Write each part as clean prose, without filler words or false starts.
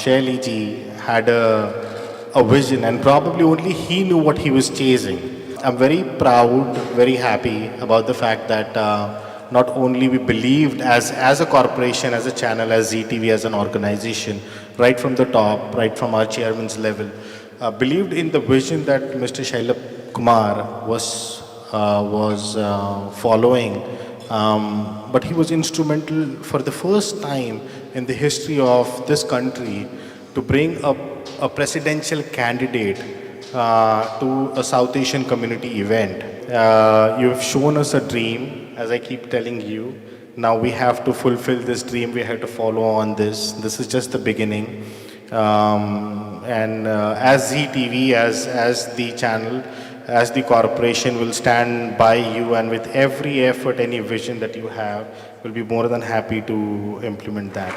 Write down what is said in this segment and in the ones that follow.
Shaili ji had a vision, and probably only he knew what he was chasing. I'm very proud, very happy about the fact that not only we believed as a corporation, as a channel, as ZTV, as an organization, right from the top, right from our chairman's level, believed in the vision that Mr. Shalabh Kumar was following. But he was instrumental for the first time in the history of this country to bring up a presidential candidate to a South Asian community event. You have shown us a dream, as I keep telling you. Now we have to fulfill this dream. We have to follow on this. This is just the beginning. And as ZTV, as the channel, as the corporation, will stand by you, and with every effort, any vision that you have, we'll be more than happy to implement that.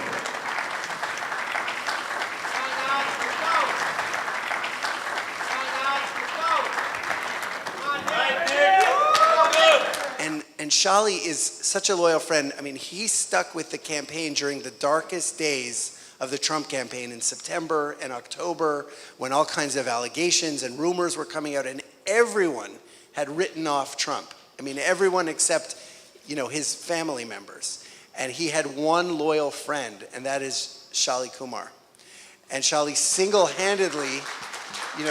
And Shaili is such a loyal friend. I mean, he stuck with the campaign during the darkest days of the Trump campaign in September and October, when all kinds of allegations and rumors were coming out, and everyone had written off Trump. I mean, everyone except, his family members. And he had one loyal friend, and that is Shalabh Kumar. And Shaili single-handedly,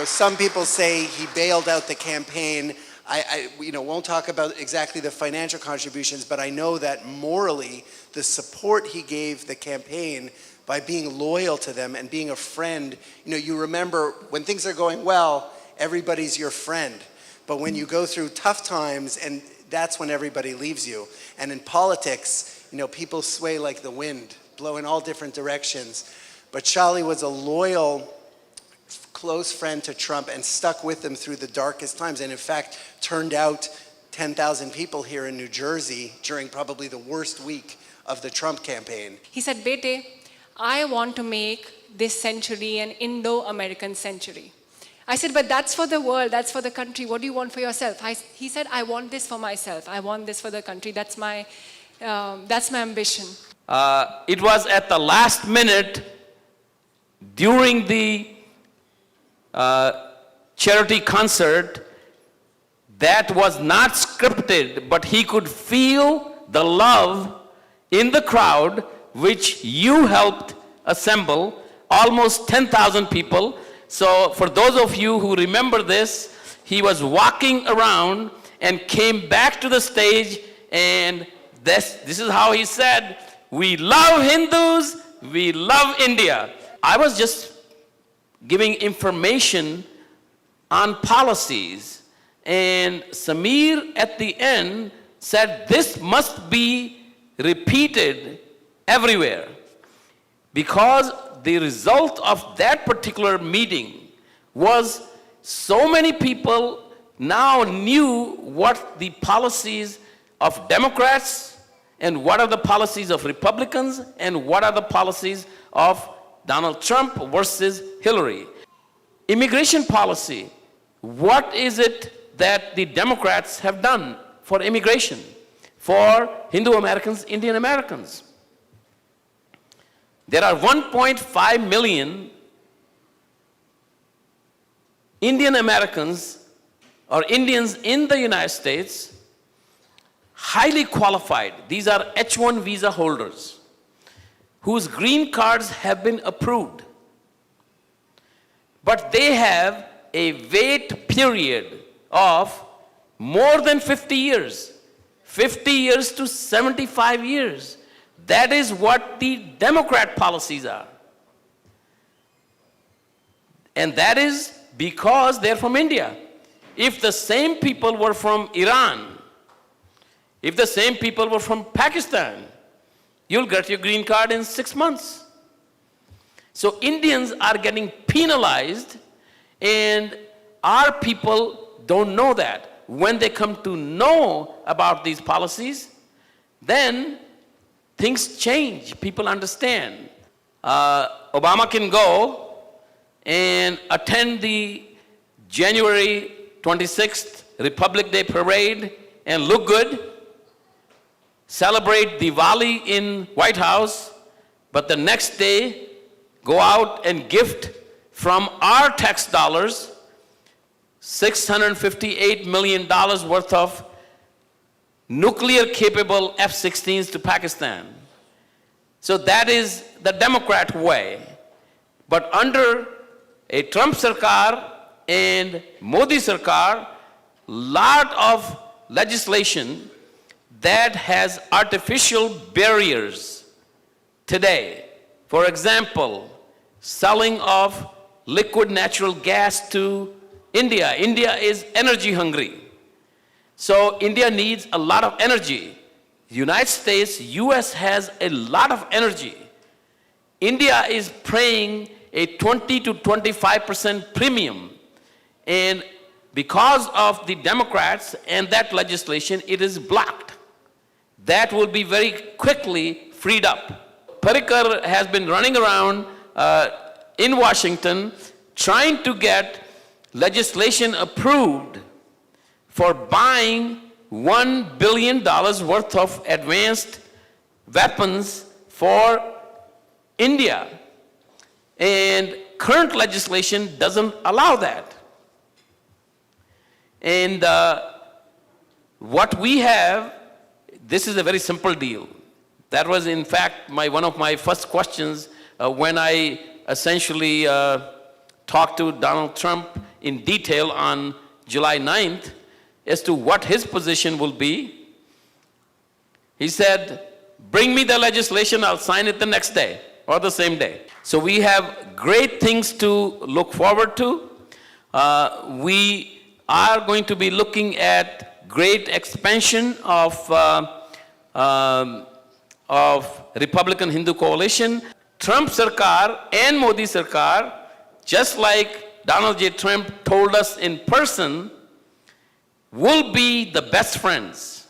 some people say he bailed out the campaign. I won't talk about exactly the financial contributions, but I know that morally, the support he gave the campaign by being loyal to them and being a friend. You remember when things are going well, everybody's your friend. But when you go through tough times, and that's when everybody leaves you. And in politics, people sway like the wind, blow in all different directions. But Shaili was a loyal, close friend to Trump and stuck with him through the darkest times, and in fact turned out 10,000 people here in New Jersey during probably the worst week of the Trump campaign. He said, "Bete, I want to make this century an Indo-American century." I said, "But that's for the world, that's for the country. What do you want for yourself?" He said, "I want this for myself. I want this for the country. That's my ambition." It was at the last minute during the charity concert that was not scripted, but he could feel the love in the crowd, which you helped assemble, almost 10,000 people. So for those of you who remember this, he was walking around and came back to the stage, and this is how he said, "We love Hindus, we love India." I was just giving information on policies, and Samir at the end said this must be repeated everywhere, because the result of that particular meeting was so many people now knew what the policies of Democrats and what are the policies of Republicans and what are the policies of Donald Trump versus Hillary. Immigration policy, what is it that the Democrats have done for immigration, for Hindu Americans, Indian Americans? There are 1.5 million Indian Americans or Indians in the United States, highly qualified. These are H-1 visa holders whose green cards have been approved. But they have a wait period of more than 50 years, 50 years to 75 years. That is what the Democrat policies are. And that is because they're from India. If the same people were from Iran, if the same people were from Pakistan, you'll get your green card in 6 months. So Indians are getting penalized, and our people don't know that. When they come to know about these policies, then things change. People understand. Obama can go and attend the January 26th Republic Day parade and look good, celebrate Diwali in White House, but the next day go out and gift from our tax dollars $658 million worth of nuclear-capable F-16s to Pakistan. So that is the Democrat way. But under a Trump Sarkar and Modi Sarkar, lot of legislation that has artificial barriers today. For example, selling of liquid natural gas to India. India is energy hungry. So India needs a lot of energy. United States, US has a lot of energy. India is paying a 20 to 25% premium. And because of the Democrats and that legislation, it is blocked. That will be very quickly freed up. Parrikar has been running around in Washington trying to get legislation approved for buying $1 billion worth of advanced weapons for India. And current legislation doesn't allow that. And what we have, this is a very simple deal. That was in fact one of my first questions when I essentially talked to Donald Trump in detail on July 9th as to what his position will be. He said, bring me the legislation, I'll sign it the next day or the same day. So we have great things to look forward to. We are going to be looking at great expansion of Republican Hindu coalition. Trump Sarkar and Modi Sarkar, just like Donald J. Trump told us in person, will be the best friends.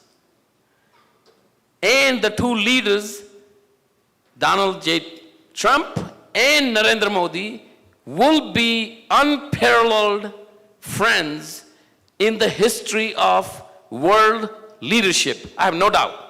And the two leaders, Donald J. Trump and Narendra Modi, will be unparalleled friends in the history of world leadership. I have no doubt.